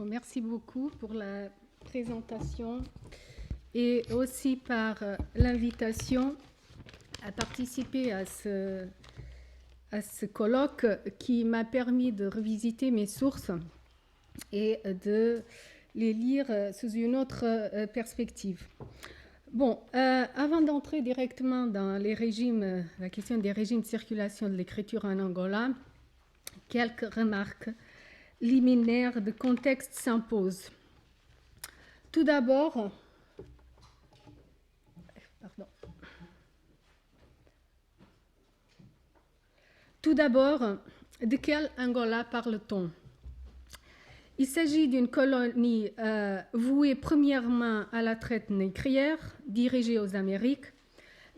Merci beaucoup pour la présentation et aussi par l'invitation à participer à ce colloque qui m'a permis de revisiter mes sources et de les lire sous une autre perspective. Bon, avant d'entrer directement dans les régimes, la question des régimes de circulation de l'écriture en Angola, quelques remarques liminaires de contexte s'imposent. Tout d'abord, de quel Angola parle-t-on? Il s'agit d'une colonie vouée premièrement à la traite négrière, dirigée aux Amériques,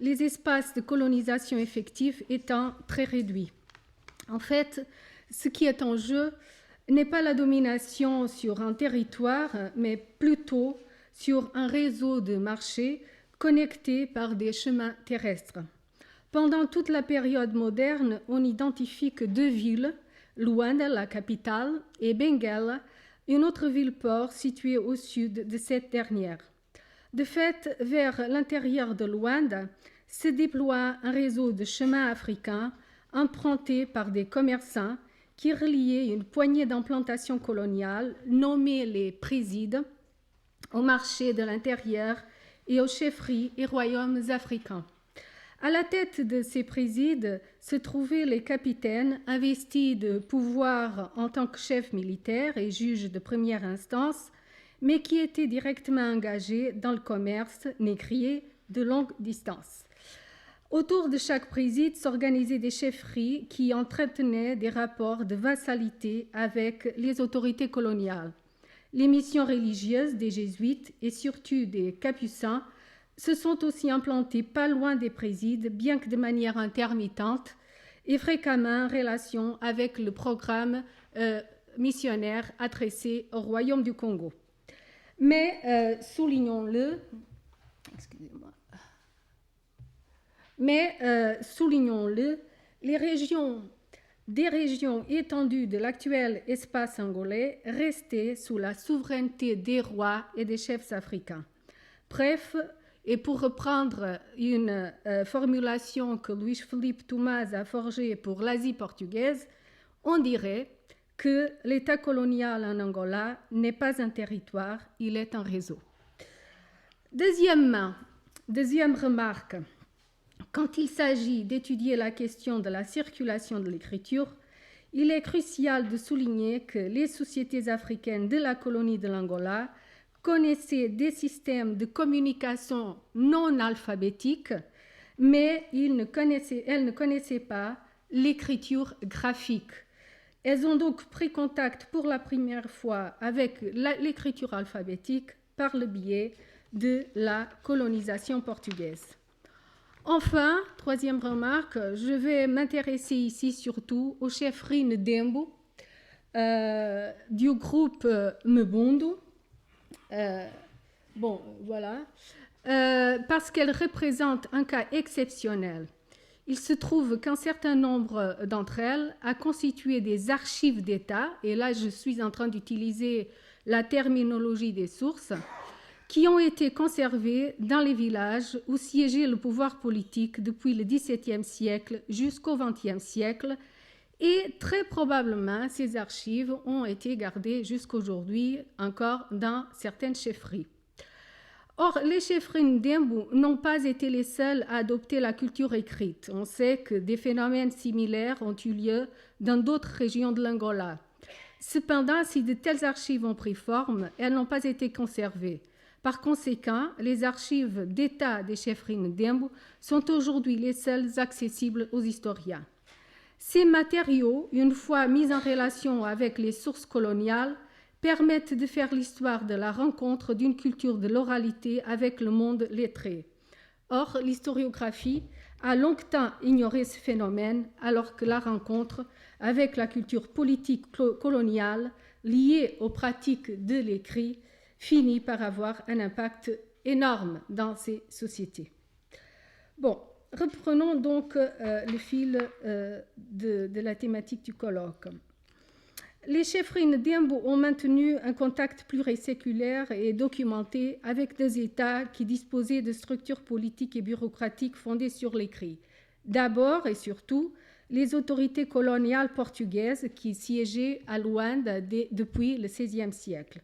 les espaces de colonisation effectifs étant très réduits. En fait, ce qui est en jeu n'est pas la domination sur un territoire, mais plutôt sur un réseau de marchés connectés par des chemins terrestres. Pendant toute la période moderne, on n'identifie que deux villes, Luanda, la capitale, et Benguela, une autre ville-port située au sud de cette dernière. De fait, vers l'intérieur de Luanda se déploie un réseau de chemins africains empruntés par des commerçants qui reliaient une poignée d'implantations coloniales nommées les présides aux marchés de l'intérieur et aux chefferies et royaumes africains. À la tête de ces présides se trouvaient les capitaines investis de pouvoir en tant que chefs militaires et juges de première instance, mais qui étaient directement engagés dans le commerce négrier de longue distance. Autour de chaque préside s'organisaient des chefferies qui entretenaient des rapports de vassalité avec les autorités coloniales. Les missions religieuses des jésuites et surtout des capucins se sont aussi implantées pas loin des présides, bien que de manière intermittente et fréquemment en relation avec le programme missionnaire adressé au Royaume du Congo. Mais soulignons-le, des régions étendues de l'actuel espace angolais restaient sous la souveraineté des rois et des chefs africains. Bref, et pour reprendre une formulation que Luís-Filipe Tomás a forgée pour l'Asie portugaise, on dirait que l'État colonial en Angola n'est pas un territoire, il est un réseau. Deuxième remarque, quand il s'agit d'étudier la question de la circulation de l'écriture, il est crucial de souligner que les sociétés africaines de la colonie de l'Angola connaissaient des systèmes de communication non alphabétiques, mais elles ne connaissaient pas l'écriture graphique. Elles ont donc pris contact pour la première fois avec l'écriture alphabétique par le biais de la colonisation portugaise. Enfin, troisième remarque, je vais m'intéresser ici surtout aux chefferies Ndembo du groupe Mbundu. Parce qu'elles représentent un cas exceptionnel. Il se trouve qu'un certain nombre d'entre elles a constitué des archives d'État, et là je suis en train d'utiliser la terminologie des sources, qui ont été conservées dans les villages où siégeait le pouvoir politique depuis le XVIIe siècle jusqu'au XXe siècle, et très probablement ces archives ont été gardées jusqu'aujourd'hui encore dans certaines chefferies. Or, les chefferies Ndembo n'ont pas été les seules à adopter la culture écrite. On sait que des phénomènes similaires ont eu lieu dans d'autres régions de l'Angola. Cependant, si de telles archives ont pris forme, elles n'ont pas été conservées. Par conséquent, les archives d'État des chefferies Ndembo sont aujourd'hui les seules accessibles aux historiens. Ces matériaux, une fois mis en relation avec les sources coloniales, permettent de faire l'histoire de la rencontre d'une culture de l'oralité avec le monde lettré. Or, l'historiographie a longtemps ignoré ce phénomène, alors que la rencontre avec la culture politique coloniale liée aux pratiques de l'écrit finit par avoir un impact énorme dans ces sociétés. Bon, reprenons donc le fil de la thématique du colloque. Les chefferies Ndembo ont maintenu un contact pluriséculaire et documenté avec des États qui disposaient de structures politiques et bureaucratiques fondées sur l'écrit. D'abord et surtout, les autorités coloniales portugaises qui siégeaient à Luanda depuis le XVIe siècle.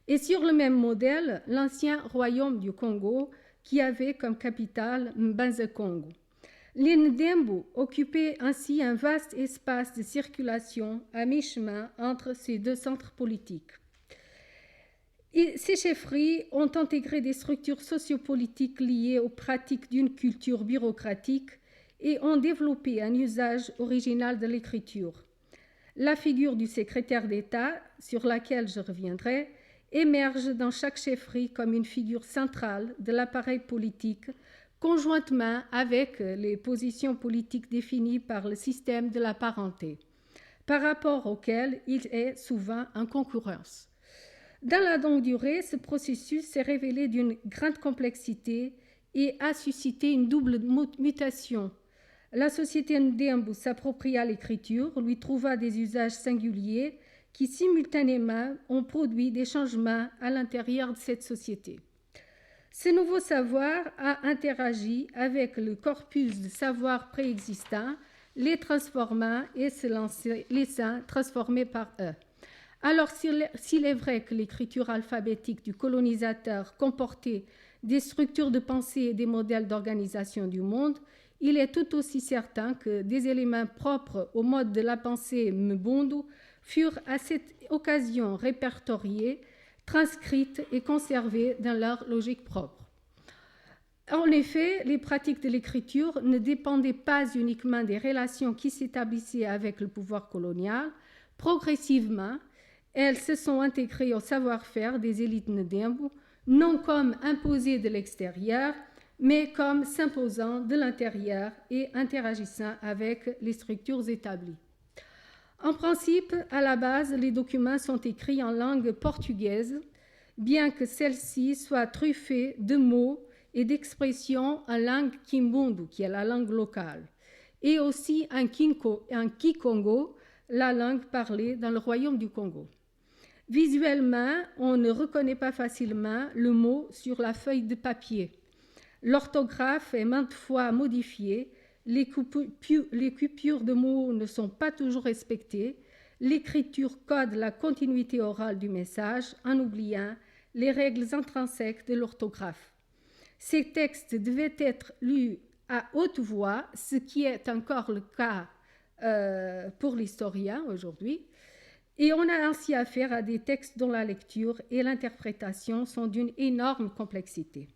Et sur le même modèle, l'ancien royaume du Congo qui avait comme capitale Mbanza-Congo. Les Ndembo occupaient ainsi un vaste espace de circulation à mi-chemin entre ces deux centres politiques. Et ces chefferies ont intégré des structures sociopolitiques liées aux pratiques d'une culture bureaucratique et ont développé un usage original de l'écriture. La figure du secrétaire d'État, sur laquelle je reviendrai, émerge dans chaque chefferie comme une figure centrale de l'appareil politique, conjointement avec les positions politiques définies par le système de la parenté, par rapport auquel il est souvent en concurrence. Dans la longue durée, ce processus s'est révélé d'une grande complexité et a suscité une double mutation. La société Ndembo s'appropria l'écriture, lui trouva des usages singuliers qui simultanément ont produit des changements à l'intérieur de cette société. Ce nouveau savoir a interagi avec le corpus de savoir préexistant, les transformant et se laissant transformer par eux. Alors, s'il est vrai que l'écriture alphabétique du colonisateur comportait des structures de pensée et des modèles d'organisation du monde, il est tout aussi certain que des éléments propres au mode de la pensée mbundu furent à cette occasion répertoriés, transcrites et conservées dans leur logique propre. En effet, les pratiques de l'écriture ne dépendaient pas uniquement des relations qui s'établissaient avec le pouvoir colonial. Progressivement, elles se sont intégrées au savoir-faire des élites Ndembo, non comme imposées de l'extérieur, mais comme s'imposant de l'intérieur et interagissant avec les structures établies. En principe, à la base, les documents sont écrits en langue portugaise, bien que celle-ci soit truffée de mots et d'expressions en langue kimbundu, qui est la langue locale, et aussi en kikongo, la langue parlée dans le royaume du Congo. Visuellement, on ne reconnaît pas facilement le mot sur la feuille de papier. L'orthographe est maintes fois modifiée, les coupures de mots ne sont pas toujours respectées, l'écriture code la continuité orale du message en oubliant les règles intrinsèques de l'orthographe. Ces textes devaient être lus à haute voix, ce qui est encore le cas pour l'historien aujourd'hui, et on a ainsi affaire à des textes dont la lecture et l'interprétation sont d'une énorme complexité.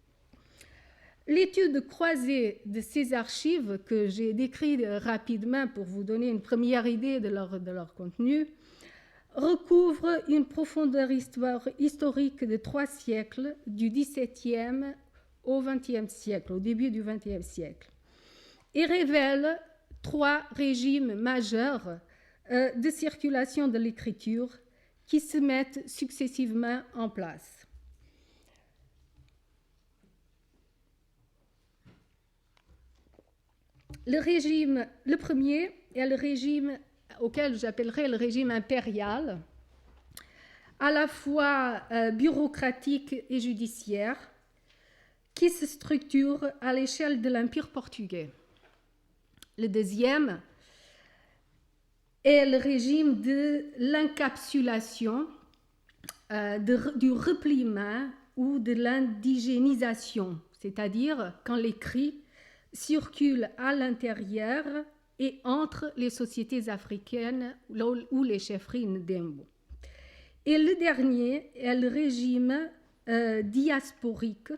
L'étude croisée de ces archives, que j'ai décrites rapidement pour vous donner une première idée de leur contenu, recouvre une profondeur historique de 3 siècles, du XVIIe au XXe siècle, au début du XXe siècle, et révèle 3 régimes majeurs de circulation de l'écriture qui se mettent successivement en place. Le premier est le régime auquel j'appellerais le régime impérial, à la fois bureaucratique et judiciaire, qui se structure à l'échelle de l'Empire portugais. Le deuxième est le régime de l'encapsulation, du repliement ou de l'indigénisation, c'est-à-dire quand l'écrit circule à l'intérieur et entre les sociétés africaines ou les chefferies Ndembo. Et le dernier est le régime diasporique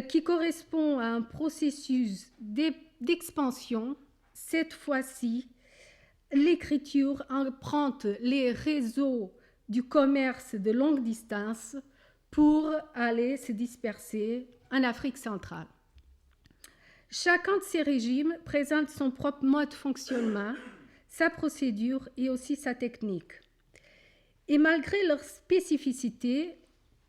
qui correspond à un processus d'expansion. Cette fois-ci, l'écriture emprunte les réseaux du commerce de longue distance pour aller se disperser en Afrique centrale. Chacun de ces régimes présente son propre mode de fonctionnement, sa procédure et aussi sa technique. Et malgré leur spécificité,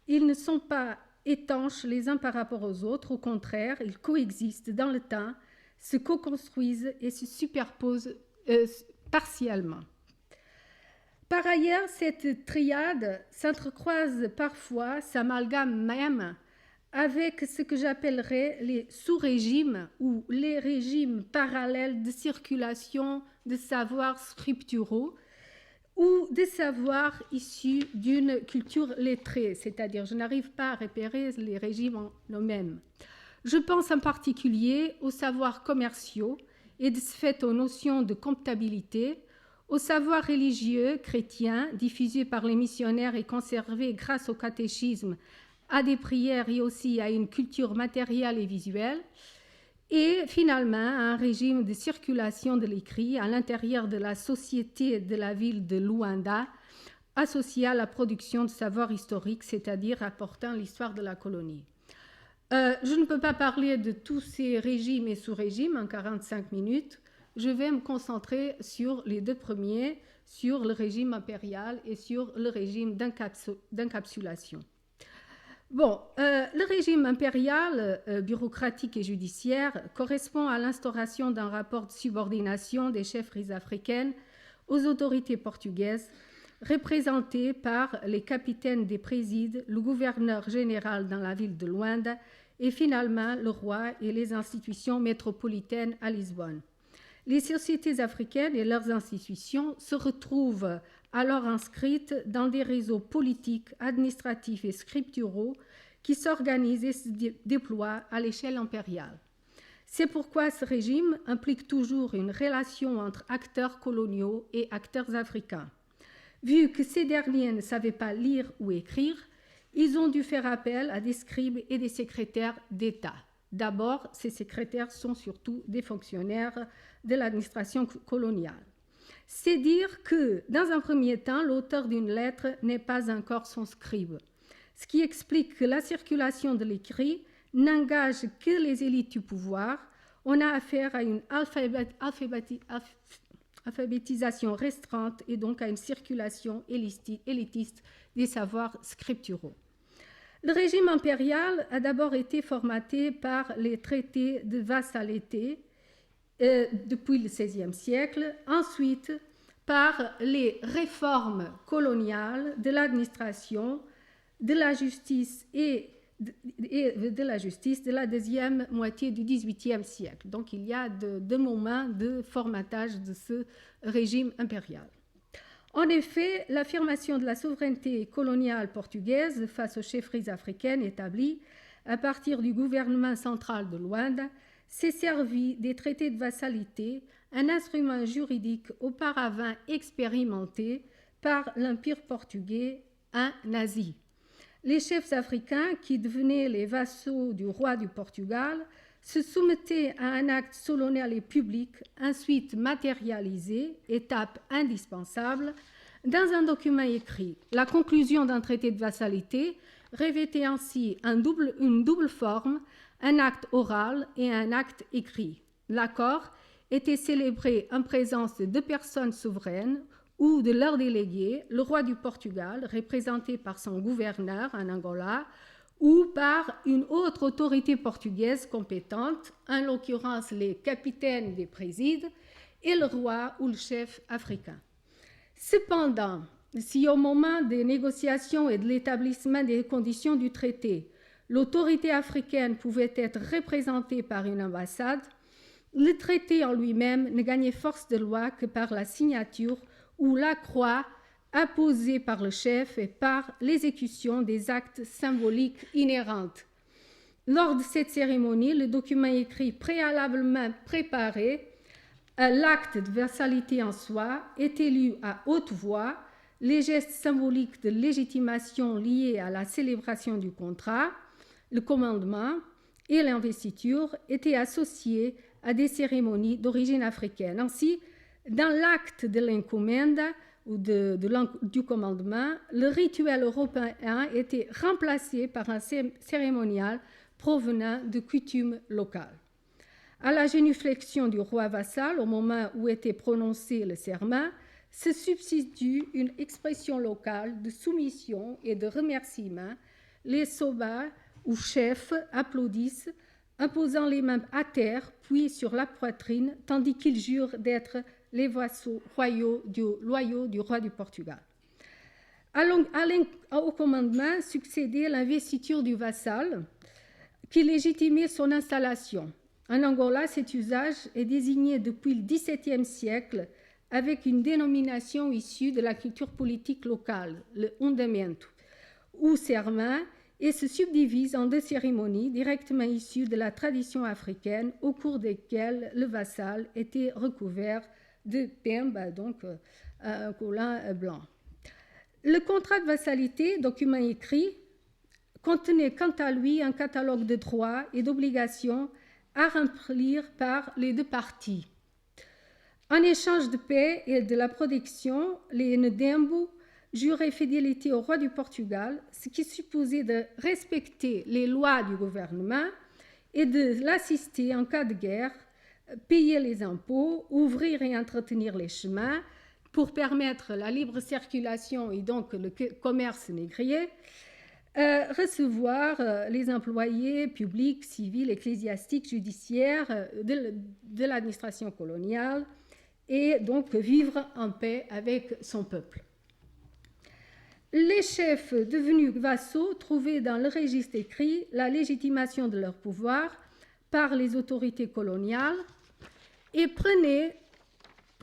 ils ne sont pas étanches les uns par rapport aux autres. Au contraire, ils coexistent dans le temps, se co-construisent et se superposent partiellement. Par ailleurs, cette triade s'entrecroise parfois, s'amalgame même avec ce que j'appellerais les sous-régimes ou les régimes parallèles de circulation de savoirs scripturaux ou des savoirs issus d'une culture lettrée, c'est-à-dire je n'arrive pas à repérer les régimes en eux-mêmes. Je pense en particulier aux savoirs commerciaux et de ce fait aux notions de comptabilité, aux savoirs religieux chrétiens diffusés par les missionnaires et conservés grâce au catéchisme, à des prières et aussi à une culture matérielle et visuelle, et finalement à un régime de circulation de l'écrit à l'intérieur de la société de la ville de Luanda, associé à la production de savoirs historiques, c'est-à-dire apportant l'histoire de la colonie. Je ne peux pas parler de tous ces régimes et sous-régimes en 45 minutes. Je vais me concentrer sur les deux premiers, sur le régime impérial et sur le régime d'encapsulation. Bon, le régime impérial, bureaucratique et judiciaire correspond à l'instauration d'un rapport de subordination des chefferies africaines aux autorités portugaises, représentés par les capitaines des présides, le gouverneur général dans la ville de Luanda et finalement le roi et les institutions métropolitaines à Lisbonne. Les sociétés africaines et leurs institutions se retrouvent alors inscrites dans des réseaux politiques, administratifs et scripturaux qui s'organisent et se déploient à l'échelle impériale. C'est pourquoi ce régime implique toujours une relation entre acteurs coloniaux et acteurs africains. Vu que ces derniers ne savaient pas lire ou écrire, ils ont dû faire appel à des scribes et des secrétaires d'État. D'abord, ces secrétaires sont surtout des fonctionnaires de l'administration coloniale. C'est dire que, dans un premier temps, l'auteur d'une lettre n'est pas encore son scribe, ce qui explique que la circulation de l'écrit n'engage que les élites du pouvoir. On a affaire à une alphabétisation restreinte et donc à une circulation élitiste des savoirs scripturaux. Le régime impérial a d'abord été formaté par les traités de vassalité depuis le XVIe siècle, ensuite par les réformes coloniales de l'administration, de la justice et de la deuxième moitié du XVIIIe siècle. Donc il y a deux moments de formatage de ce régime impérial. En effet, l'affirmation de la souveraineté coloniale portugaise face aux chefferies africaines établies à partir du gouvernement central de Luanda s'est servi des traités de vassalité, un instrument juridique auparavant expérimenté par l'Empire portugais en Asie. Les chefs africains, qui devenaient les vassaux du roi du Portugal, se soumettaient à un acte solennel et public, ensuite matérialisé, étape indispensable, dans un document écrit. La conclusion d'un traité de vassalité revêtait ainsi une double forme, un acte oral et un acte écrit. L'accord était célébré en présence de deux personnes souveraines ou de leurs délégués, le roi du Portugal, représenté par son gouverneur en Angola, ou par une autre autorité portugaise compétente, en l'occurrence les capitaines des présides, et le roi ou le chef africain. Cependant, si au moment des négociations et de l'établissement des conditions du traité, l'autorité africaine pouvait être représentée par une ambassade, le traité en lui-même ne gagnait force de loi que par la signature ou la croix apposée par le chef et par l'exécution des actes symboliques inhérents. Lors de cette cérémonie, le document écrit préalablement préparé, l'acte de vassalité en soi, était lu à haute voix, les gestes symboliques de légitimation liés à la célébration du contrat, le commandement et l'investiture étaient associés à des cérémonies d'origine africaine. Ainsi, dans l'acte de l'encomienda ou du commandement, le rituel européen était remplacé par un cérémonial provenant de coutumes locales. À la génuflexion du roi vassal, au moment où était prononcé le serment, se substitue une expression locale de soumission et de remerciement. Les sobas ou chefs applaudissent, imposant les mains à terre, puis sur la poitrine, tandis qu'ils jurent d'être les vassaux loyaux du roi du Portugal. Au commandement succédait l'investiture du vassal qui légitimait son installation. En Angola, cet usage est désigné depuis le XVIIe siècle avec une dénomination issue de la culture politique locale, le hundamento, ou serment, et se subdivise en 2 cérémonies directement issues de la tradition africaine au cours desquelles le vassal était recouvert de pembe, donc un collant blanc. Le contrat de vassalité, document écrit, contenait quant à lui un catalogue de droits et d'obligations à remplir par les 2 parties. En échange de paix et de la protection, les Ndembo juraient fidélité au roi du Portugal, ce qui supposait de respecter les lois du gouvernement et de l'assister en cas de guerre, payer les impôts, ouvrir et entretenir les chemins pour permettre la libre circulation et donc le commerce négrier, recevoir les employés publics, civils, ecclésiastiques, judiciaires de l'administration coloniale et donc vivre en paix avec son peuple. Les chefs devenus vassaux trouvaient dans le registre écrit la légitimation de leur pouvoir par les autorités coloniales et prenaient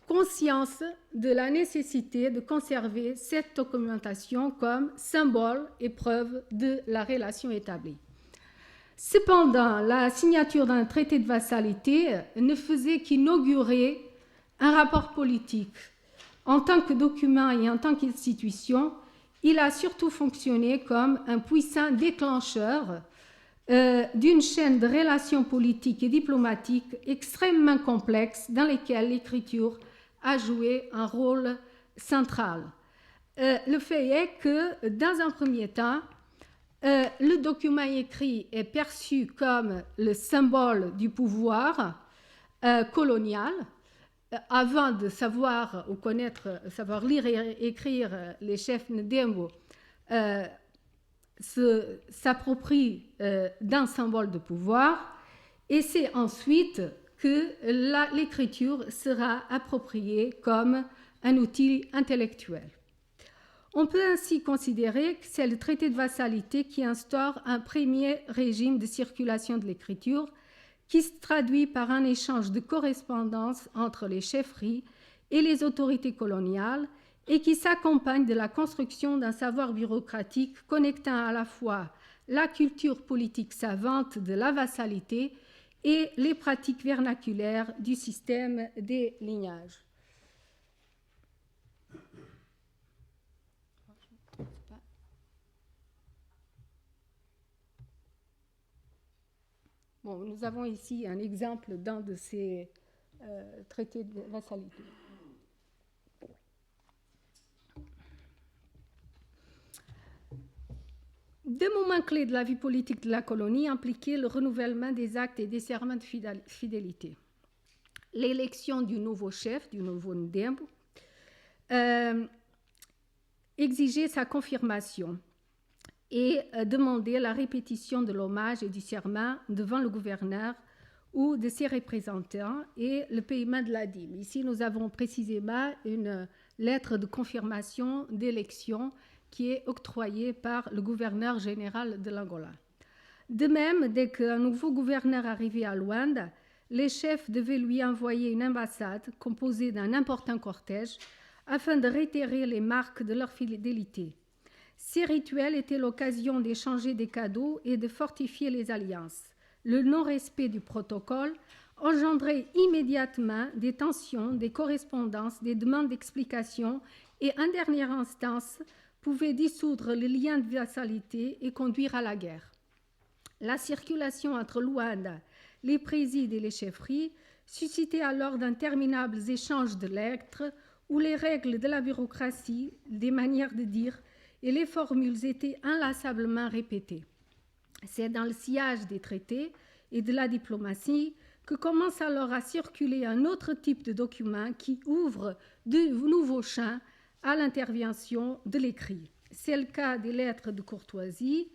conscience de la nécessité de conserver cette documentation comme symbole et preuve de la relation établie. Cependant, la signature d'un traité de vassalité ne faisait qu'inaugurer un rapport politique. En tant que document et en tant qu'institution, il a surtout fonctionné comme un puissant déclencheur d'une chaîne de relations politiques et diplomatiques extrêmement complexes dans lesquelles l'écriture a joué un rôle central. Le fait est que, dans un premier temps, le document écrit est perçu comme le symbole du pouvoir colonial. Avant de savoir ou connaître, savoir lire et écrire, les chefs Ndembo s'approprient d'un symbole de pouvoir, et c'est ensuite que l'écriture sera appropriée comme un outil intellectuel. On peut ainsi considérer que c'est le traité de vassalité qui instaure un premier régime de circulation de l'écriture qui se traduit par un échange de correspondance entre les chefferies et les autorités coloniales et qui s'accompagne de la construction d'un savoir bureaucratique connectant à la fois la culture politique savante de la vassalité et les pratiques vernaculaires du système des lignages. Bon, nous avons ici un exemple d'un de ces traités de vassalité. Deux moments clés de la vie politique de la colonie impliquaient le renouvellement des actes et des serments de fidélité. L'élection du nouveau chef, du nouveau Ndembo, exigeait sa confirmation et demandait la répétition de l'hommage et du serment devant le gouverneur ou de ses représentants et le paiement de la dîme. Ici, nous avons précisément une lettre de confirmation d'élection qui est octroyée par le gouverneur général de l'Angola. De même, dès qu'un nouveau gouverneur arrivait à Luanda, les chefs devaient lui envoyer une ambassade composée d'un important cortège afin de réitérer les marques de leur fidélité. Ces rituels étaient l'occasion d'échanger des cadeaux et de fortifier les alliances. Le non-respect du protocole engendrait immédiatement des tensions, des correspondances, des demandes d'explications et, en dernière instance, pouvait dissoudre les liens de vassalité et conduire à la guerre. La circulation entre Luanda, les présides et les chefferies suscitait alors d'interminables échanges de lettres où les règles de la bureaucratie, des manières de dire et les formules étaient inlassablement répétées. C'est dans le sillage des traités et de la diplomatie que commence alors à circuler un autre type de document qui ouvre de nouveaux champs à l'intervention de l'écrit. C'est le cas des lettres de courtoisie,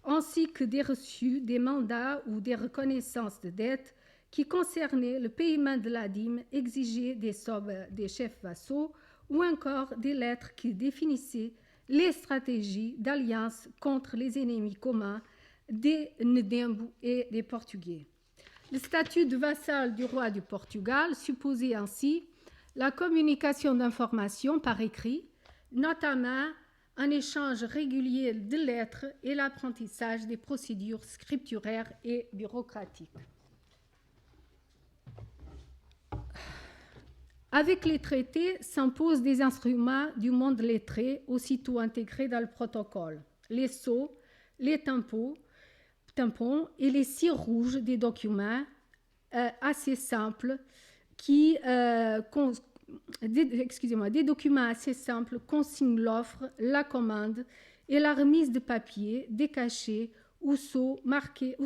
ainsi que des reçus, des mandats ou des reconnaissances de dettes qui concernaient le paiement de la dîme exigée des chefs vassaux ou encore des lettres qui définissaient les stratégies d'alliance contre les ennemis communs des Ndembu et des Portugais. Le statut de vassal du roi du Portugal supposait ainsi la communication d'informations par écrit, notamment un échange régulier de lettres et l'apprentissage des procédures scripturaires et bureaucratiques. Avec les traités s'imposent des instruments du monde lettré aussitôt intégrés dans le protocole, les sceaux, les tampons et les cires rouges des documents assez simples des documents assez simples consignent l'offre, la commande et la remise de papier, des cachets où sont marquées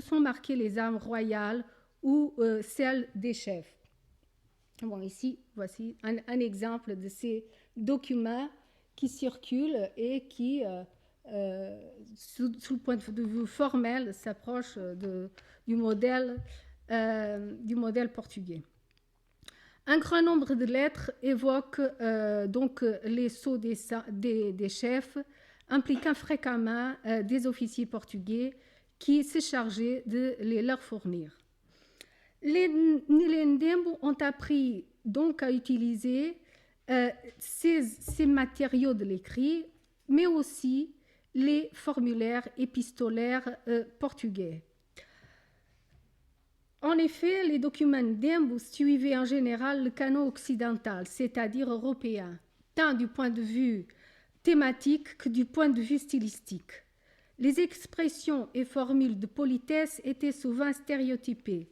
les armes royales ou celles des chefs. Bon, ici, voici un exemple de ces documents qui circulent et qui, sous le point de vue formel, s'approchent du modèle portugais. Un grand nombre de lettres évoquent donc les sceaux des chefs, impliquant fréquemment des officiers portugais qui se chargeaient de les leur fournir. Les Ndembu ont appris donc à utiliser ces matériaux de l'écrit, mais aussi les formulaires épistolaires portugais. En effet, les documents Ndembu suivaient en général le canon occidental, c'est-à-dire européen, tant du point de vue thématique que du point de vue stylistique. Les expressions et formules de politesse étaient souvent stéréotypées.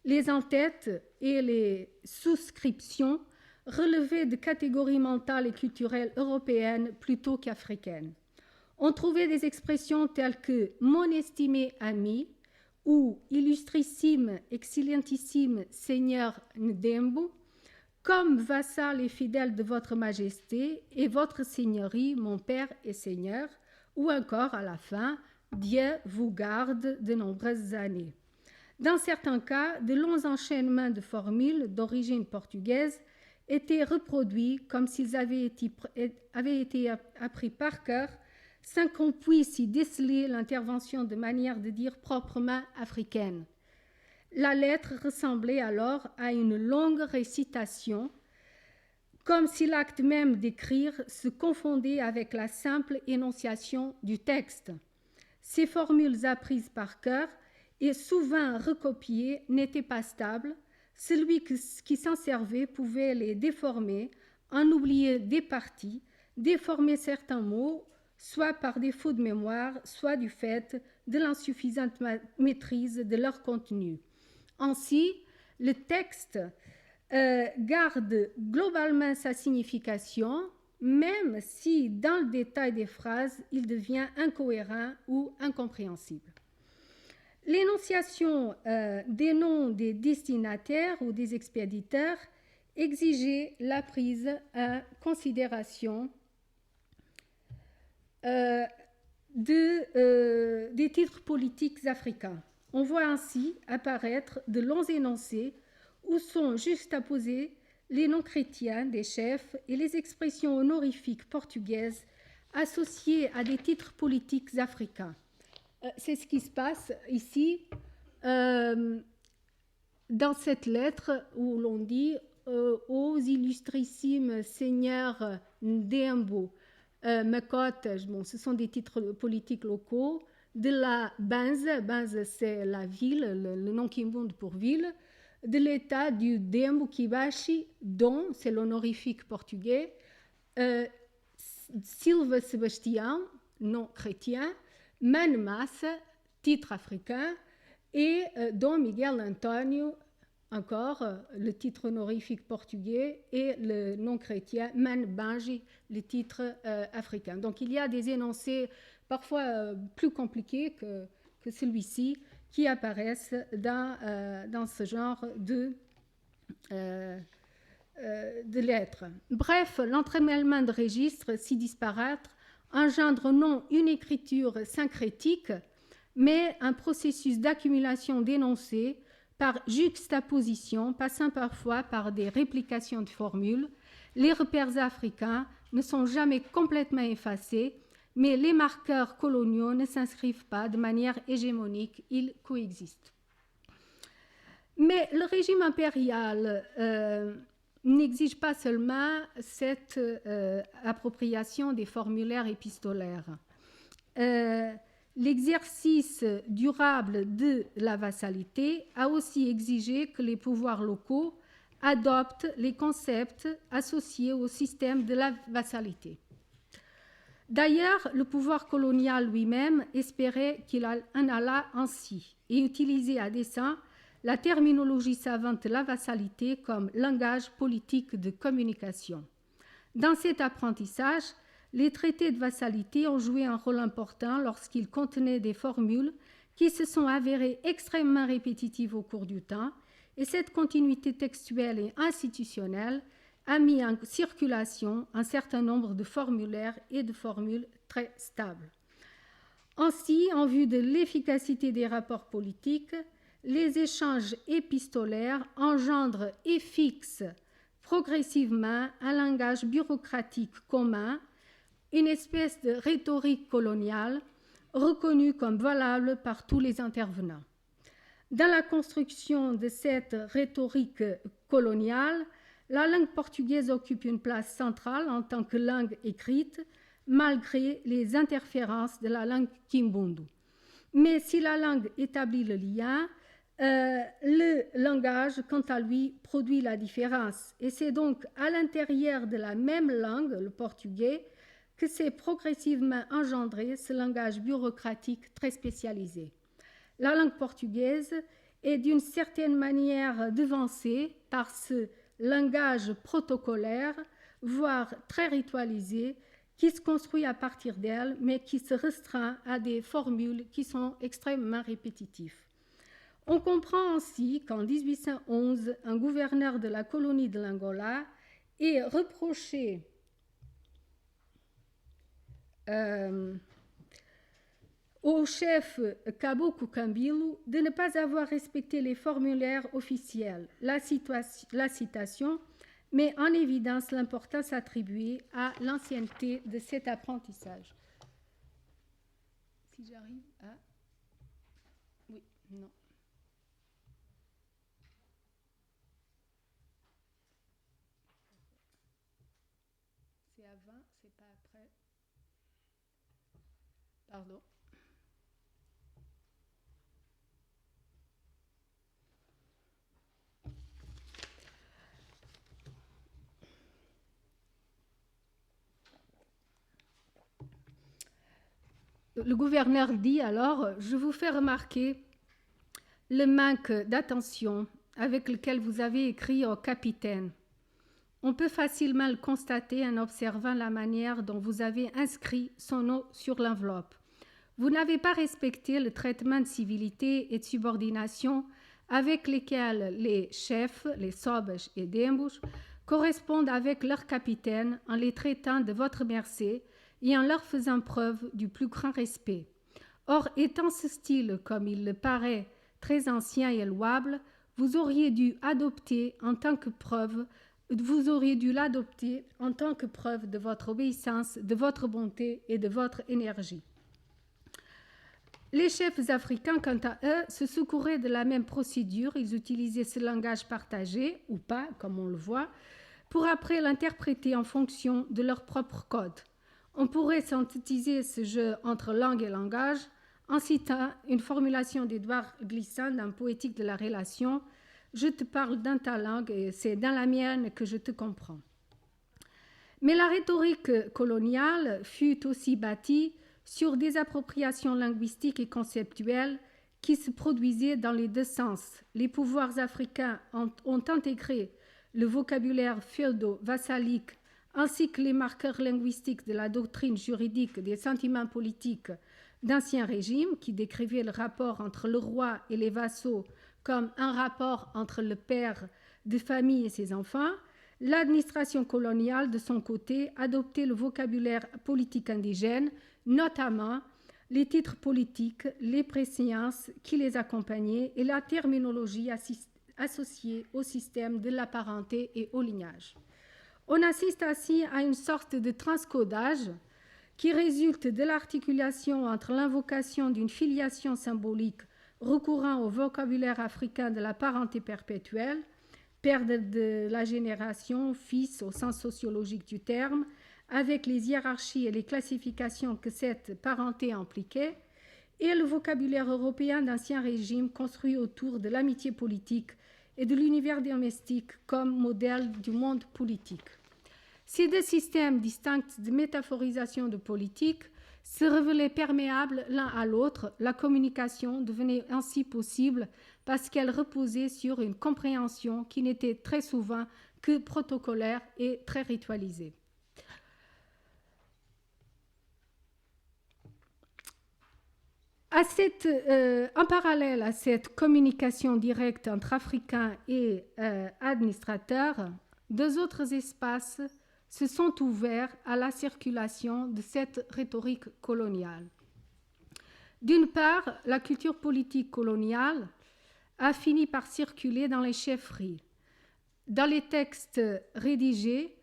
Les entêtes et les souscriptions relevaient de catégories mentales et culturelles européennes plutôt qu'africaines. On trouvait des expressions telles que « mon estimé ami » ou « illustrissime, excellentissime Seigneur Ndembu », comme vassal et fidèle de votre majesté et votre seigneurie, mon père et seigneur, ou encore à la fin « Dieu vous garde de nombreuses années ». Dans certains cas, de longs enchaînements de formules d'origine portugaise étaient reproduits comme s'ils avaient été appris par cœur, sans qu'on puisse y déceler l'intervention de manière de dire proprement africaine. La lettre ressemblait alors à une longue récitation, comme si l'acte même d'écrire se confondait avec la simple énonciation du texte. Ces formules apprises par cœur et souvent recopiées n'étaient pas stables. Celui qui s'en servait pouvait les déformer, en oublier des parties, déformer certains mots, soit par défaut de mémoire, soit du fait de l'insuffisante maîtrise de leur contenu. Ainsi, le texte garde globalement sa signification, même si dans le détail des phrases, il devient incohérent ou incompréhensible. L'énonciation des noms des destinataires ou des expéditeurs exigeait la prise en considération des titres politiques africains. On voit ainsi apparaître de longs énoncés où sont juxtaposés les noms chrétiens des chefs et les expressions honorifiques portugaises associées à des titres politiques africains. C'est ce qui se passe ici dans cette lettre où l'on dit aux illustrissimes seigneurs Ndembu, Makot, bon, ce sont des titres politiques locaux, de la Banze, Banze c'est la ville, le nom Kimbund pour ville, de l'état du Ndembu Kibashi, dont c'est l'honorifique portugais, Silva Sebastião, nom chrétien, Manmas, titre africain, et Dom Miguel Antonio, encore le titre honorifique portugais, et le nom chrétien Man Banji, le titre africain. Donc il y a des énoncés parfois plus compliqués que celui-ci qui apparaissent dans ce genre de lettres. Bref, l'entremêlement de registres si disparates engendre non une écriture syncrétique, mais un processus d'accumulation d'énoncés par juxtaposition, passant parfois par des réplications de formules. Les repères africains ne sont jamais complètement effacés, mais les marqueurs coloniaux ne s'inscrivent pas de manière hégémonique, ils coexistent. Mais le régime impérial n'exige pas seulement cette appropriation des formulaires épistolaires. L'exercice durable de la vassalité a aussi exigé que les pouvoirs locaux adoptent les concepts associés au système de la vassalité. D'ailleurs, le pouvoir colonial lui-même espérait qu'il en allât ainsi et utilisait à dessein la terminologie savante de la vassalité comme langage politique de communication. Dans cet apprentissage, les traités de vassalité ont joué un rôle important lorsqu'ils contenaient des formules qui se sont avérées extrêmement répétitives au cours du temps, et cette continuité textuelle et institutionnelle a mis en circulation un certain nombre de formulaires et de formules très stables. Ainsi, en vue de l'efficacité des rapports politiques, les échanges épistolaires engendrent et fixent progressivement un langage bureaucratique commun, une espèce de rhétorique coloniale reconnue comme valable par tous les intervenants. Dans la construction de cette rhétorique coloniale, la langue portugaise occupe une place centrale en tant que langue écrite, malgré les interférences de la langue kimbundu. Mais si la langue établit le lien, le langage, quant à lui, produit la différence. Et c'est donc à l'intérieur de la même langue, le portugais, que s'est progressivement engendré ce langage bureaucratique très spécialisé. La langue portugaise est d'une certaine manière devancée par ce langage protocolaire, voire très ritualisé, qui se construit à partir d'elle, mais qui se restreint à des formules qui sont extrêmement répétitives. On comprend ainsi qu'en 1811, un gouverneur de la colonie de l'Angola ait reproché au chef Caboclo Cambillo de ne pas avoir respecté les formulaires officiels. La citation met en évidence l'importance attribuée à l'ancienneté de cet apprentissage. Si j'arrive à... Oui, non. C'est avant, c'est pas après. Pardon. Le gouverneur dit alors « Je vous fais remarquer le manque d'attention avec lequel vous avez écrit au capitaine. On peut facilement le constater en observant la manière dont vous avez inscrit son nom sur l'enveloppe. Vous n'avez pas respecté le traitement de civilité et de subordination avec lesquels les chefs, les sobes et dembos, correspondent avec leur capitaine en les traitant de votre mercé et en leur faisant preuve du plus grand respect. Or, étant ce style, comme il le paraît, très ancien et louable, vous auriez dû l'adopter en tant que preuve de votre obéissance, de votre bonté et de votre énergie. » Les chefs africains, quant à eux, se secouraient de la même procédure. Ils utilisaient ce langage partagé, ou pas, comme on le voit, pour après l'interpréter en fonction de leur propre code. On pourrait synthétiser ce jeu entre langue et langage en citant une formulation d'Édouard Glissant dans Poétique de la relation. « Je te parle dans ta langue et c'est dans la mienne que je te comprends. » Mais la rhétorique coloniale fut aussi bâtie sur des appropriations linguistiques et conceptuelles qui se produisaient dans les deux sens. Les pouvoirs africains ont intégré le vocabulaire féodo-vassalique ainsi que les marqueurs linguistiques de la doctrine juridique des sentiments politiques d'ancien régime qui décrivait le rapport entre le roi et les vassaux comme un rapport entre le père de famille et ses enfants. L'administration coloniale, de son côté, adoptait le vocabulaire politique indigène, notamment les titres politiques, les préséances qui les accompagnaient et la terminologie associée au système de la parenté et au lignage. On assiste ainsi à une sorte de transcodage qui résulte de l'articulation entre l'invocation d'une filiation symbolique recourant au vocabulaire africain de la parenté perpétuelle, père de la génération, fils au sens sociologique du terme, avec les hiérarchies et les classifications que cette parenté impliquait, et le vocabulaire européen d'Ancien Régime construit autour de l'amitié politique et de l'univers domestique comme modèle du monde politique. Ces deux systèmes distincts de métaphorisation de politique se révélaient perméables l'un à l'autre. La communication devenait ainsi possible parce qu'elle reposait sur une compréhension qui n'était très souvent que protocolaire et très ritualisée. En parallèle à cette communication directe entre Africains et administrateurs, deux autres espaces se sont ouverts à la circulation de cette rhétorique coloniale. D'une part, la culture politique coloniale a fini par circuler dans les chefferies. Dans les textes rédigés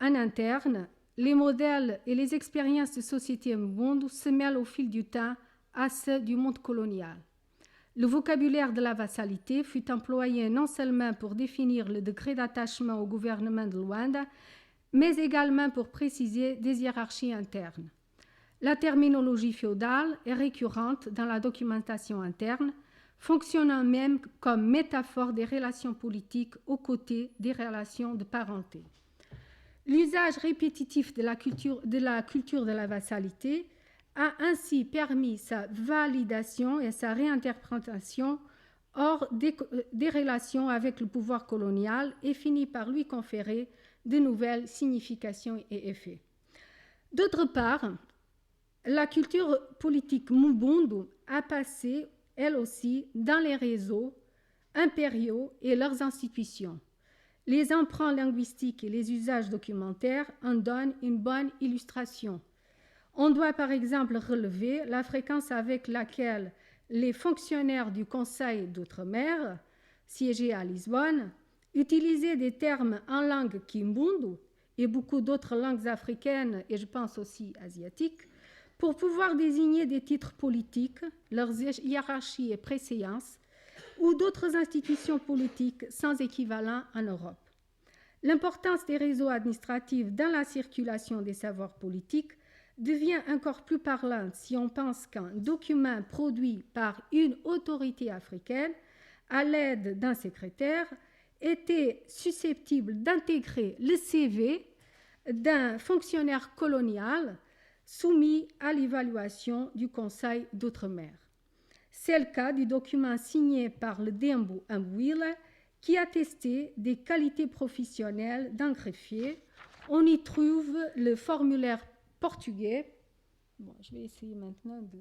en interne, les modèles et les expériences de société monde se mêlent au fil du temps à ceux du monde colonial. Le vocabulaire de la vassalité fut employé non seulement pour définir le degré d'attachement au gouvernement de Luanda, mais également pour préciser des hiérarchies internes. La terminologie féodale est récurrente dans la documentation interne, fonctionnant même comme métaphore des relations politiques aux côtés des relations de parenté. L'usage répétitif de la culture de la vassalité a ainsi permis sa validation et sa réinterprétation hors des relations avec le pouvoir colonial et finit par lui conférer de nouvelles significations et effets. D'autre part, la culture politique Mbundu a passé, elle aussi, dans les réseaux impériaux et leurs institutions. Les emprunts linguistiques et les usages documentaires en donnent une bonne illustration. On doit par exemple relever la fréquence avec laquelle les fonctionnaires du Conseil d'outre-mer, siégés à Lisbonne, utilisaient des termes en langue kimbundu et beaucoup d'autres langues africaines et je pense aussi asiatiques pour pouvoir désigner des titres politiques, leurs hiérarchies et préséances ou d'autres institutions politiques sans équivalent en Europe. L'importance des réseaux administratifs dans la circulation des savoirs politiques devient encore plus parlante si on pense qu'un document produit par une autorité africaine à l'aide d'un secrétaire était susceptible d'intégrer le CV d'un fonctionnaire colonial soumis à l'évaluation du Conseil d'outre-mer. C'est le cas du document signé par le Dembo Mbwile qui attestait des qualités professionnelles d'un greffier. On y trouve le formulaire portugais. Bon, je vais essayer maintenant de...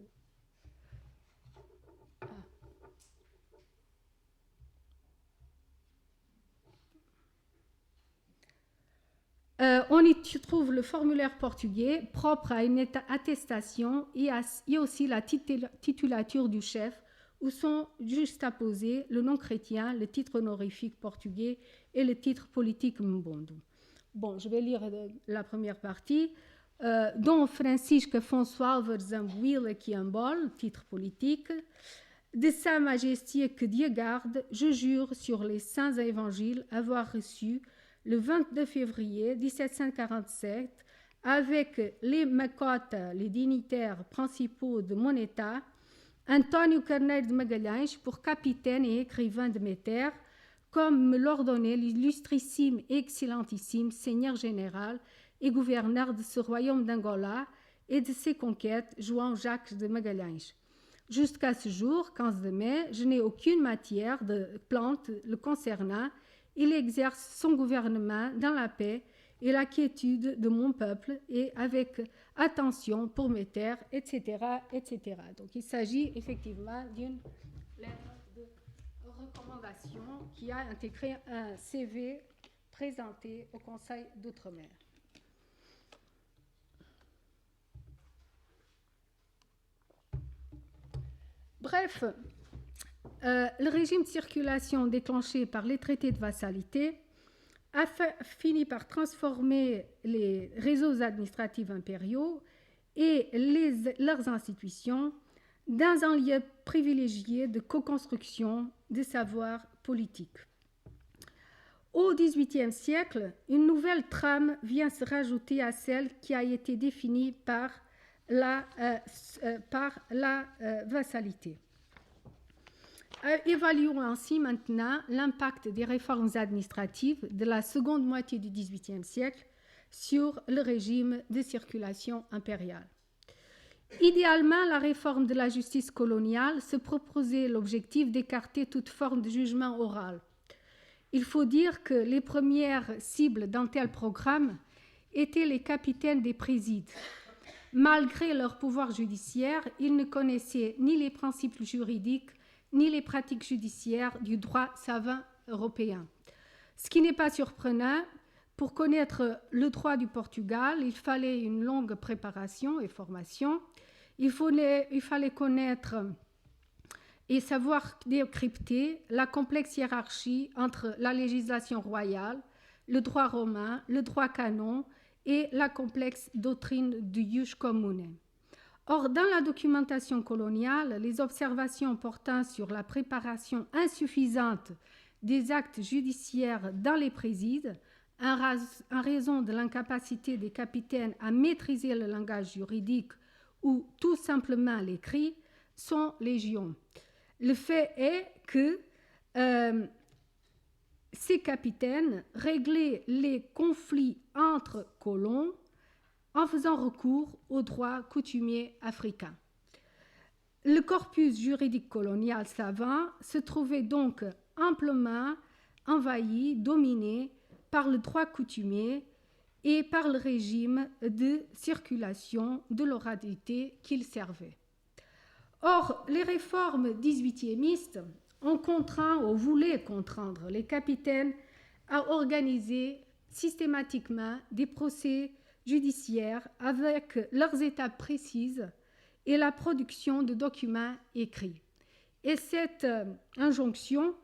On y trouve le formulaire portugais propre à une attestation et aussi la titulature du chef où sont juxtaposés le nom chrétien, le titre honorifique portugais et le titre politique Mbundu. Bon, je vais lire la première partie. Dom Francisco François Álvares Mbwile Quiambol, titre politique. De Sa Majesté que Dieu garde, je jure sur les saints évangiles avoir reçu le 22 février 1747, avec les macotes, les dignitaires principaux de mon État, António Carneiro de Magalhães pour capitaine et écrivain de mes terres, comme me l'ordonnait l'illustrissime et excellentissime Seigneur général et gouverneur de ce royaume d'Angola et de ses conquêtes, João Jacques de Magalhães. Jusqu'à ce jour, 15 mai, je n'ai aucune matière de plante le concernant. Il exerce son gouvernement dans la paix et la quiétude de mon peuple et avec attention pour mes terres, etc., etc. Donc il s'agit effectivement d'une lettre de recommandation qui a intégré un CV présenté au Conseil d'outre-mer. Bref, le régime de circulation déclenché par les traités de vassalité a fini par transformer les réseaux administratifs impériaux et leurs institutions dans un lieu privilégié de co-construction des savoirs politiques. Au XVIIIe siècle, une nouvelle trame vient se rajouter à celle qui a été définie par la vassalité. Évaluons ainsi maintenant l'impact des réformes administratives de la seconde moitié du XVIIIe siècle sur le régime de circulation impériale. Idéalement, la réforme de la justice coloniale se proposait l'objectif d'écarter toute forme de jugement oral. Il faut dire que les premières cibles d'un tel programme étaient les capitaines des présides. Malgré leur pouvoir judiciaire, ils ne connaissaient ni les principes juridiques ni les pratiques judiciaires du droit savant européen. Ce qui n'est pas surprenant, pour connaître le droit du Portugal, il fallait une longue préparation et formation. Il fallait connaître et savoir décrypter la complexe hiérarchie entre la législation royale, le droit romain, le droit canon et la complexe doctrine du ius commune. Or, dans la documentation coloniale, les observations portant sur la préparation insuffisante des actes judiciaires dans les présides, en raison de l'incapacité des capitaines à maîtriser le langage juridique ou tout simplement l'écrit, sont légion. Le fait est que ces capitaines réglaient les conflits entre colons en faisant recours au droit coutumier africain. Le corpus juridique colonial savant se trouvait donc amplement envahi, dominé par le droit coutumier et par le régime de circulation de l'oralité qu'il servait. Or, les réformes 18e ont contraint ou voulaient contraindre les capitaines à organiser systématiquement des procès judiciaires avec leurs étapes précises et la production de documents écrits. Et cette injonction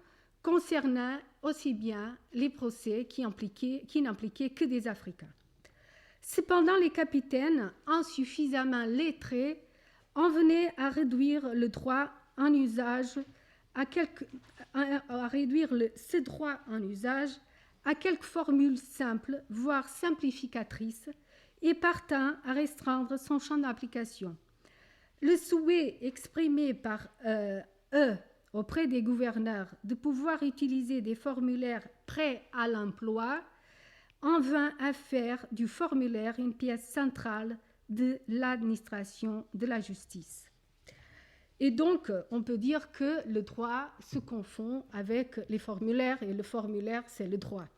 concernait aussi bien les procès qui n'impliquaient que des Africains. Cependant, les capitaines, insuffisamment lettrés, en venaient à réduire le droit en usage à quelques formules simples, voire simplificatrices, et partant à restreindre son champ d'application. Le souhait exprimé par eux auprès des gouverneurs de pouvoir utiliser des formulaires prêts à l'emploi en vint à faire du formulaire une pièce centrale de l'administration de la justice. Et donc, on peut dire que le droit se confond avec les formulaires, et le formulaire, c'est le droit.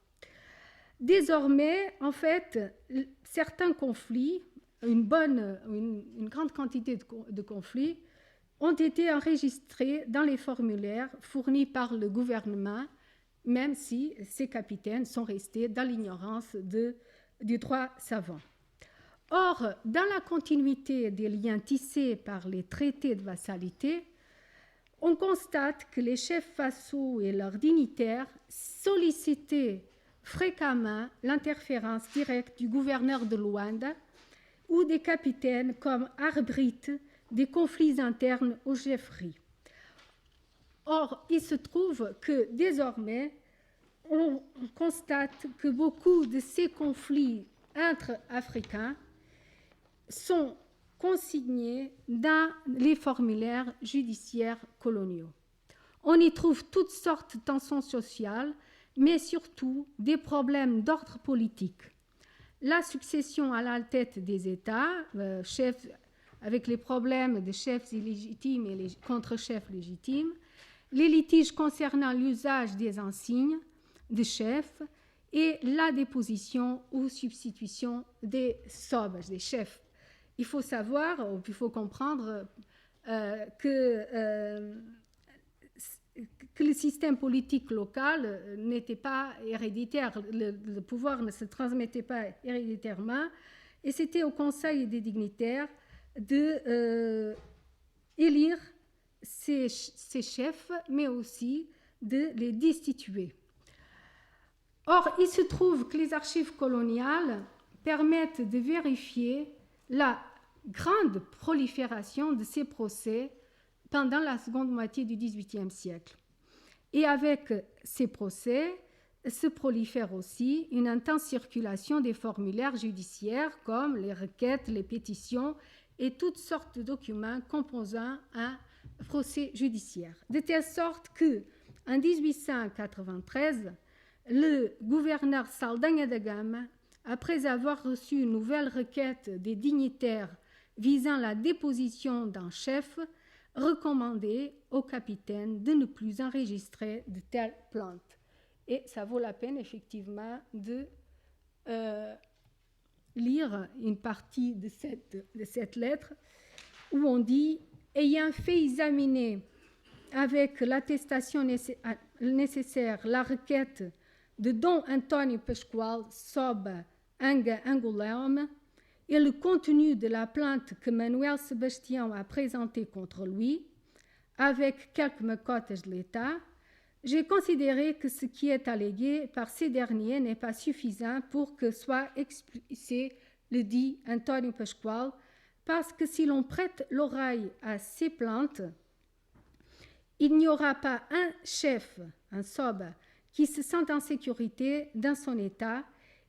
Désormais, en fait, certains conflits, une grande quantité de conflits, ont été enregistrés dans les formulaires fournis par le gouvernement, même si ces capitaines sont restés dans l'ignorance du droit savant. Or, dans la continuité des liens tissés par les traités de vassalité, on constate que les chefs vassaux et leurs dignitaires sollicitaient fréquemment l'interférence directe du gouverneur de Luanda ou des capitaines comme arbitres des conflits internes aux chefferies. Or, il se trouve que désormais, on constate que beaucoup de ces conflits intra-africains sont consignés dans les formulaires judiciaires coloniaux. On y trouve toutes sortes de tensions sociales, mais surtout des problèmes d'ordre politique. La succession à la tête des États, avec les problèmes de chefs illégitimes et les contre-chefs légitimes, les litiges concernant l'usage des insignes de chefs et la déposition ou substitution des sobres, des chefs. Il faut savoir, il faut comprendre que le système politique local n'était pas héréditaire, le pouvoir ne se transmettait pas héréditairement, et c'était au Conseil des dignitaires d'élire ces chefs, mais aussi de les destituer. Or, il se trouve que les archives coloniales permettent de vérifier la grande prolifération de ces procès pendant la seconde moitié du XVIIIe siècle. Et avec ces procès se prolifère aussi une intense circulation des formulaires judiciaires comme les requêtes, les pétitions et toutes sortes de documents composant un procès judiciaire. De telle sorte qu'en 1893, le gouverneur Saldanha da Gama, après avoir reçu une nouvelle requête des dignitaires visant la déposition d'un chef, recommandait au capitaine de ne plus enregistrer de telles plaintes. Et ça vaut la peine effectivement de lire une partie de cette lettre où on dit « Ayant fait examiner avec l'attestation nécessaire la requête de Dom António Pascoal sob Angoulême et le contenu de la plainte que Manuel Sebastião a présentée contre lui, avec quelques mecotes de l'État, j'ai considéré que ce qui est allégué par ces derniers n'est pas suffisant pour que soit expulsé le dit António Pascoal, parce que si l'on prête l'oreille à ces plaintes, il n'y aura pas un chef, un sob, qui se sente en sécurité dans son État,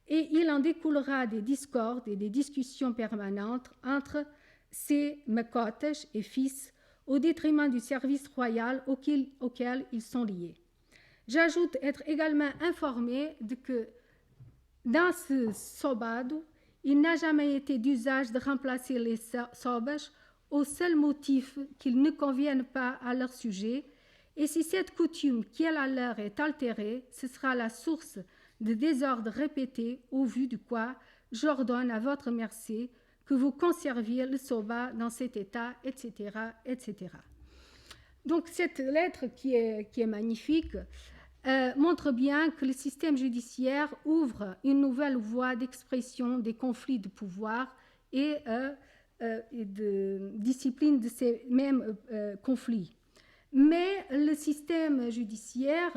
et il en découlera des discordes et des discussions permanentes entre ces mecotes et fils au détriment du service royal auquel ils sont liés. J'ajoute être également informé de que dans ce sobado, il n'a jamais été d'usage de remplacer les sobas au seul motif qu'ils ne conviennent pas à leur sujet, et si cette coutume qui est la leur est altérée, ce sera la source de désordres répétés, au vu du quoi j'ordonne à votre merci que vous conserviez le soba dans cet état, etc., etc. Donc cette lettre qui est magnifique montre bien que le système judiciaire ouvre une nouvelle voie d'expression des conflits de pouvoir et de discipline de ces mêmes conflits. Mais le système judiciaire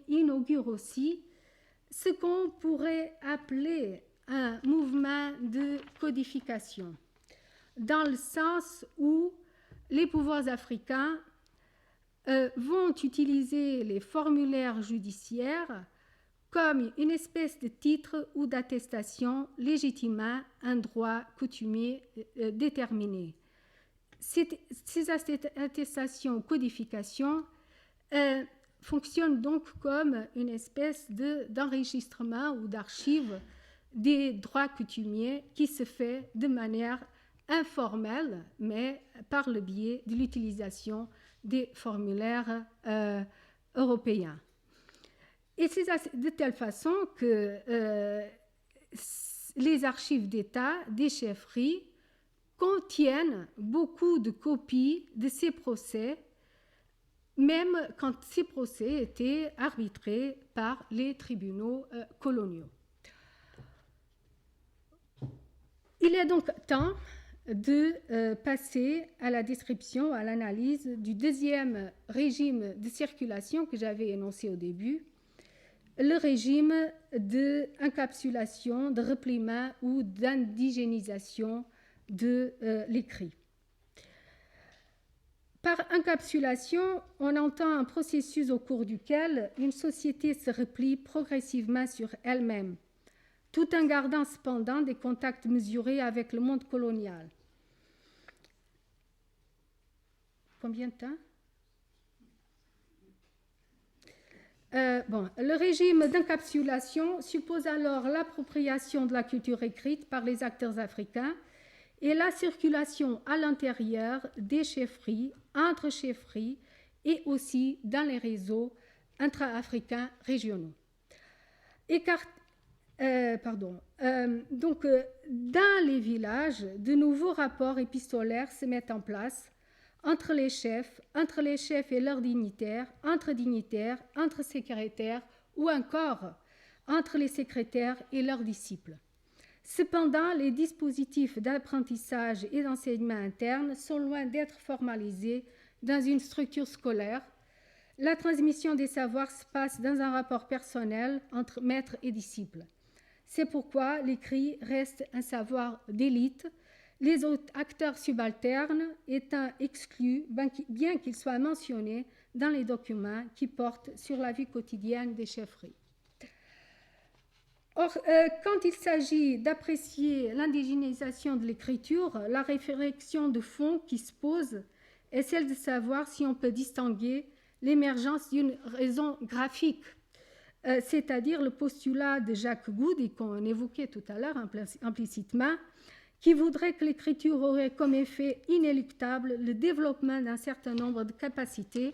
inaugure aussi ce qu'on pourrait appeler un mouvement de codification, dans le sens où les pouvoirs africains vont utiliser les formulaires judiciaires comme une espèce de titre ou d'attestation légitimant un droit coutumier déterminé. Ces attestations ou codifications fonctionnent donc comme une espèce d'enregistrement ou d'archive des droits coutumiers qui se fait de manière informelle, mais par le biais de l'utilisation des formulaires européens. Et c'est de telle façon que les archives d'État des chefferies contiennent beaucoup de copies de ces procès, même quand ces procès étaient arbitrés par les tribunaux coloniaux. Il est donc temps de passer à la description, à l'analyse du deuxième régime de circulation que j'avais énoncé au début, le régime d'encapsulation, de repliement ou d'indigénisation de l'écrit. Par encapsulation, on entend un processus au cours duquel une société se replie progressivement sur elle-même, tout en gardant cependant des contacts mesurés avec le monde colonial. Combien de temps ? Le régime d'encapsulation suppose alors l'appropriation de la culture écrite par les acteurs africains et la circulation à l'intérieur des chefferies, entre chefferies et aussi dans les réseaux intra-africains régionaux. Donc, dans les villages, de nouveaux rapports épistolaires se mettent en place entre les chefs et leurs dignitaires, entre secrétaires ou encore entre les secrétaires et leurs disciples. Cependant, les dispositifs d'apprentissage et d'enseignement interne sont loin d'être formalisés dans une structure scolaire. La transmission des savoirs se passe dans un rapport personnel entre maître et disciple. C'est pourquoi l'écrit reste un savoir d'élite, les autres acteurs subalternes étant exclus, bien qu'ils soient mentionnés dans les documents qui portent sur la vie quotidienne des chefferies. Or, quand il s'agit d'apprécier l'indigénisation de l'écriture, la réflexion de fond qui se pose est celle de savoir si on peut distinguer l'émergence d'une raison graphique, c'est-à-dire le postulat de Jacques Goud, et qu'on évoquait tout à l'heure implicitement, qui voudrait que l'écriture aurait comme effet inéluctable le développement d'un certain nombre de capacités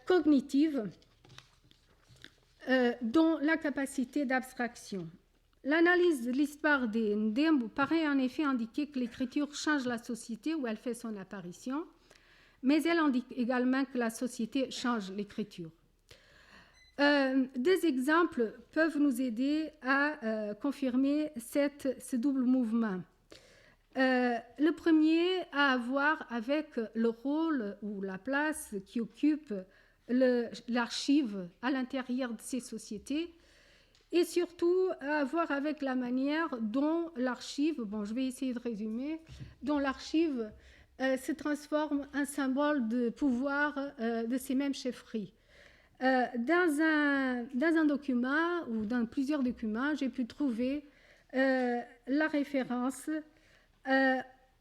cognitives, dont la capacité d'abstraction. L'analyse de l'histoire des Ndembo paraît en effet indiquer que l'écriture change la société où elle fait son apparition, mais elle indique également que la société change l'écriture. Deux exemples peuvent nous aider à confirmer ce double mouvement. Le premier a à voir avec le rôle ou la place qui occupe l'archive à l'intérieur de ces sociétés et surtout à voir avec la manière dont l'archive, je vais essayer de résumer, dont l'archive se transforme en symbole de pouvoir de ces mêmes chefferies. Dans un document ou dans plusieurs documents, j'ai pu trouver la référence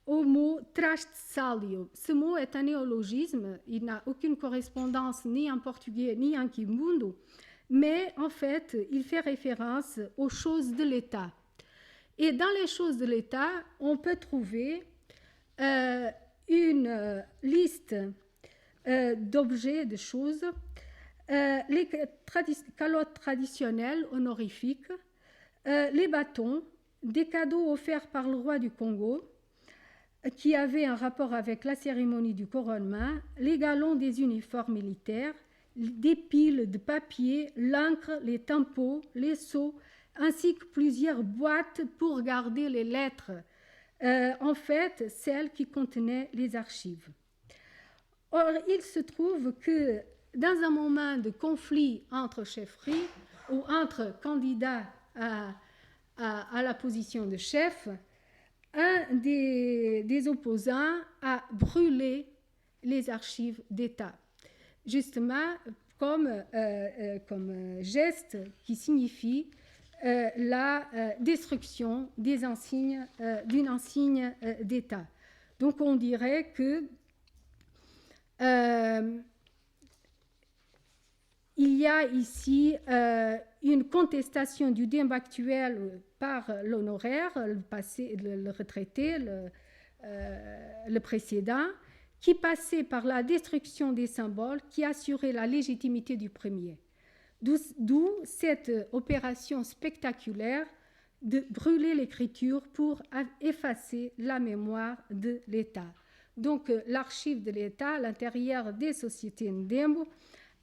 au mot trastsalio. Ce mot est un néologisme, il n'a aucune correspondance ni en portugais ni en kimbundu, mais en fait, il fait référence aux choses de l'État. Et dans les choses de l'État, on peut trouver une liste d'objets, de choses, les calottes traditionnelles honorifiques, les bâtons, des cadeaux offerts par le roi du Congo, qui avaient un rapport avec la cérémonie du couronnement, les galons des uniformes militaires, des piles de papier, l'encre, les tampons, les seaux, ainsi que plusieurs boîtes pour garder les lettres, en fait, celles qui contenaient les archives. Or, il se trouve que dans un moment de conflit entre chefferies ou entre candidats à la position de chef, un des opposants a brûlé les archives d'État, justement comme geste qui signifie la destruction d'une insigne d'État. Donc on dirait que il y a ici une contestation du Ndembo actuel par l'honoraire, le passé, le retraité, le précédent, qui passait par la destruction des symboles qui assurait la légitimité du premier. D'où cette opération spectaculaire de brûler l'écriture pour effacer la mémoire de l'État. Donc l'archive de l'État à l'intérieur des sociétés Ndembo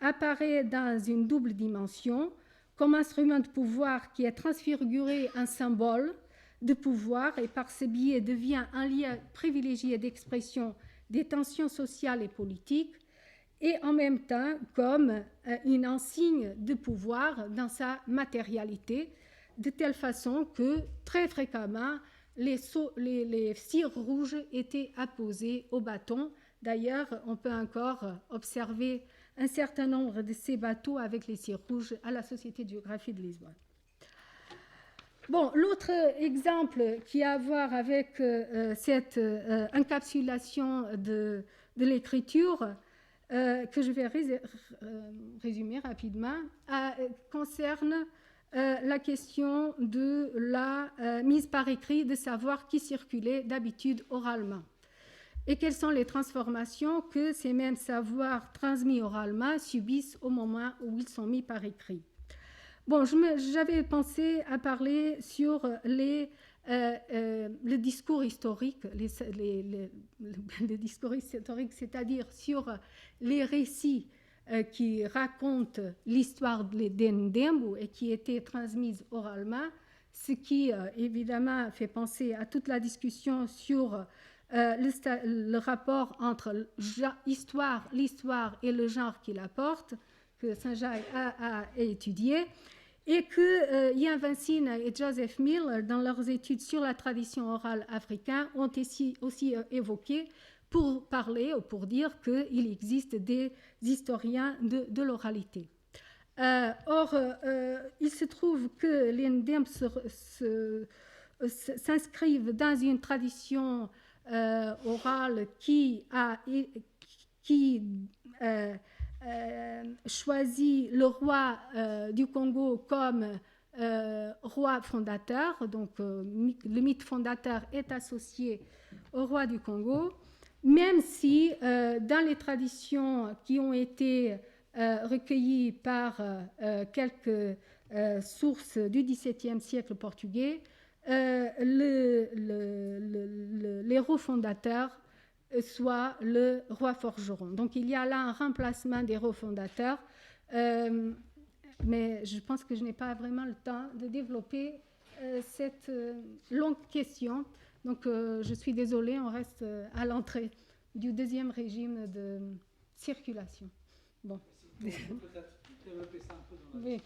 apparaît dans une double dimension, comme instrument de pouvoir qui est transfiguré en symbole de pouvoir et par ce biais devient un lieu privilégié d'expression des tensions sociales et politiques, et en même temps comme une insigne de pouvoir dans sa matérialité, de telle façon que très fréquemment les cires rouges étaient apposées au bâton. D'ailleurs, on peut encore observer un certain nombre de ces bateaux avec les cires rouges à la Société de géographie de Lisbonne. Bon, l'autre exemple qui a à voir avec cette encapsulation de l'écriture, que je vais résumer rapidement, concerne la question de la mise par écrit de savoir qui circulait d'habitude oralement. Et quelles sont les transformations que ces mêmes savoirs transmis oralement subissent au moment où ils sont mis par écrit. Bon, j'avais pensé à parler sur le discours historique, le discours historique, c'est-à-dire sur les récits qui racontent l'histoire des Ndembo et qui étaient transmises oralement, ce qui évidemment fait penser à toute la discussion sur le rapport entre l'histoire et le genre qu'il apporte, que Sanjay a étudié, et que Ian Vancine et Joseph Mill, dans leurs études sur la tradition orale africaine, ont aussi évoqué pour parler ou pour dire qu'il existe des historiens de l'oralité. Or, il se trouve que les Ndembe s'inscrivent dans une tradition orale qui choisit le roi du Congo comme roi fondateur. Donc, le mythe fondateur est associé au roi du Congo, même si dans les traditions qui ont été recueillies par quelques sources du XVIIe siècle portugais, l'héros fondateur soit le roi forgeron. Donc il y a là un remplacement des héros fondateurs, mais je pense que je n'ai pas vraiment le temps de développer cette longue question. Donc je suis désolée, on reste à l'entrée du deuxième régime de circulation. Bon. Si on peut peut-être développer ça un peu dans la oui.